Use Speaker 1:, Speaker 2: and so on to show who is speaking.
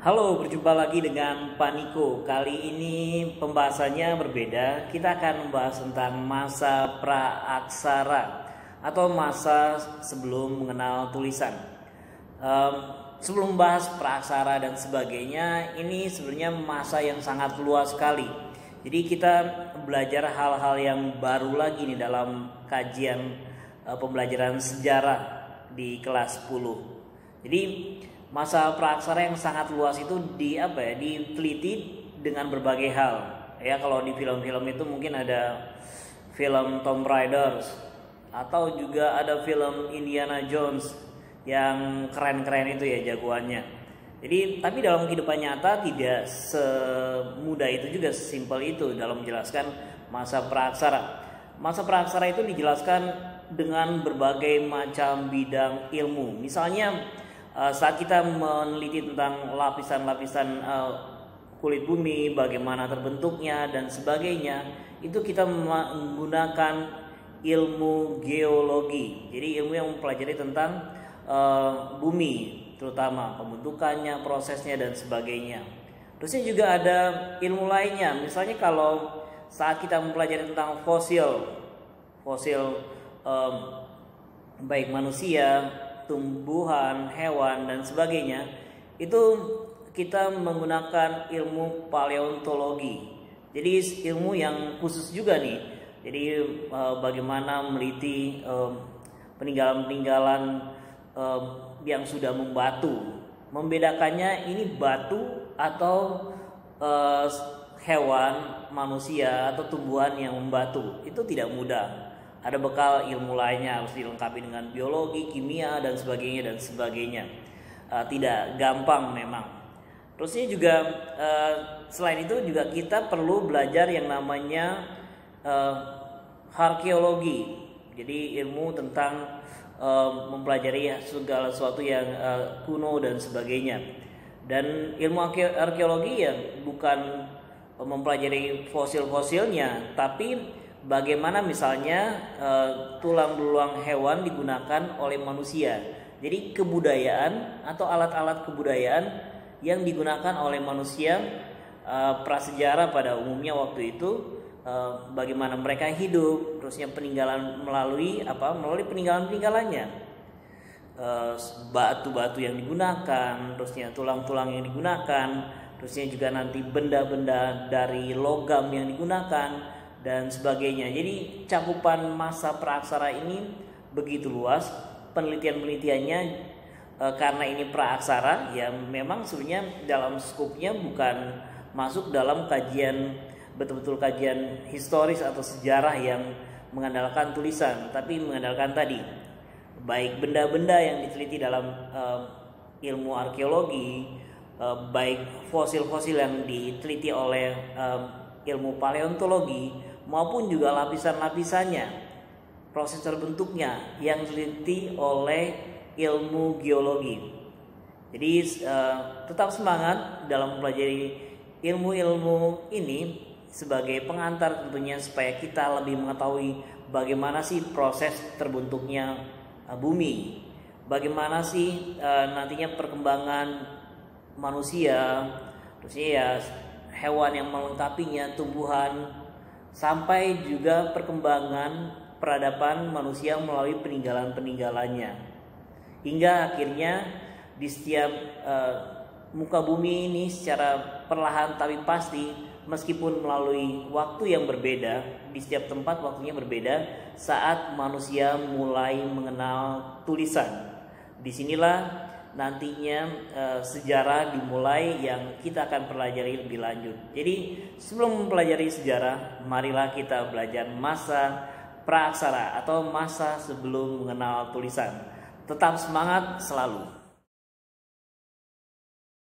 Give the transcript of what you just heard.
Speaker 1: Halo, berjumpa lagi dengan Pak Niko. Kali ini pembahasannya berbeda. Kita akan membahas tentang masa praaksara atau masa sebelum mengenal tulisan. Sebelum membahas praaksara dan sebagainya, ini sebenarnya masa yang sangat luas sekali. Jadi kita belajar hal-hal yang baru lagi nih dalam kajian pembelajaran sejarah di kelas 10. Jadi masa praaksara yang sangat luas itu diteliti dengan berbagai hal. Ya, kalau di film-film itu mungkin ada film Tomb Raiders atau juga ada film Indiana Jones yang keren-keren itu ya jagoannya. Jadi tapi dalam kehidupan nyata tidak semudah itu juga, sesimpel itu dalam menjelaskan masa praaksara. Masa praaksara itu dijelaskan dengan berbagai macam bidang ilmu. Misalnya saat kita meneliti tentang lapisan-lapisan kulit bumi, bagaimana terbentuknya dan sebagainya, itu kita menggunakan ilmu geologi. Jadi ilmu yang mempelajari tentang bumi, terutama pembentukannya, prosesnya dan sebagainya. Terusnya juga ada ilmu lainnya. Misalnya kalau saat kita mempelajari tentang fosil baik manusia, tumbuhan, hewan dan sebagainya, itu kita menggunakan ilmu paleontologi. Jadi ilmu yang khusus juga nih. Jadi bagaimana meneliti peninggalan-peninggalan yang sudah membatu. Membedakannya ini batu atau hewan, manusia atau tumbuhan yang membatu. Itu tidak mudah. Ada bekal ilmu lainnya, harus dilengkapi dengan biologi, kimia dan sebagainya. Tidak gampang memang. Terusnya juga selain itu juga kita perlu belajar yang namanya arkeologi. Jadi ilmu tentang mempelajari segala sesuatu yang kuno dan sebagainya. Dan ilmu arkeologi ya bukan mempelajari fosil-fosilnya, tapi bagaimana misalnya tulang belulang hewan digunakan oleh manusia. Jadi kebudayaan atau alat-alat kebudayaan yang digunakan oleh manusia prasejarah pada umumnya waktu itu, bagaimana mereka hidup, terusnya peninggalan melalui peninggalan-peninggalannya, batu-batu yang digunakan, terusnya tulang-tulang yang digunakan, terusnya juga nanti benda-benda dari logam yang digunakan dan sebagainya. Jadi cakupan masa praaksara ini begitu luas. Penelitian-penelitiannya karena ini praaksara ya memang sebenarnya dalam skupnya bukan masuk dalam kajian, betul-betul kajian historis atau sejarah yang mengandalkan tulisan, tapi mengandalkan tadi baik benda-benda yang diteliti dalam ilmu arkeologi, baik fosil-fosil yang diteliti oleh ilmu paleontologi, maupun juga lapisan-lapisannya, proses terbentuknya yang diteliti oleh ilmu geologi. Jadi tetap semangat dalam mempelajari ilmu-ilmu ini sebagai pengantar tentunya, supaya kita lebih mengetahui bagaimana sih proses terbentuknya bumi, bagaimana sih nantinya perkembangan manusia, terusnya ya hewan yang melengkapinya, tumbuhan, sampai juga perkembangan peradaban manusia melalui peninggalan-peninggalannya. Hingga akhirnya di setiap muka bumi ini secara perlahan tapi pasti, meskipun melalui waktu yang berbeda, di setiap tempat waktunya berbeda, saat manusia mulai mengenal tulisan. Disinilah nantinya sejarah dimulai yang kita akan pelajari lebih lanjut. Jadi sebelum mempelajari sejarah, marilah kita belajar masa praaksara atau masa sebelum mengenal tulisan. Tetap semangat selalu.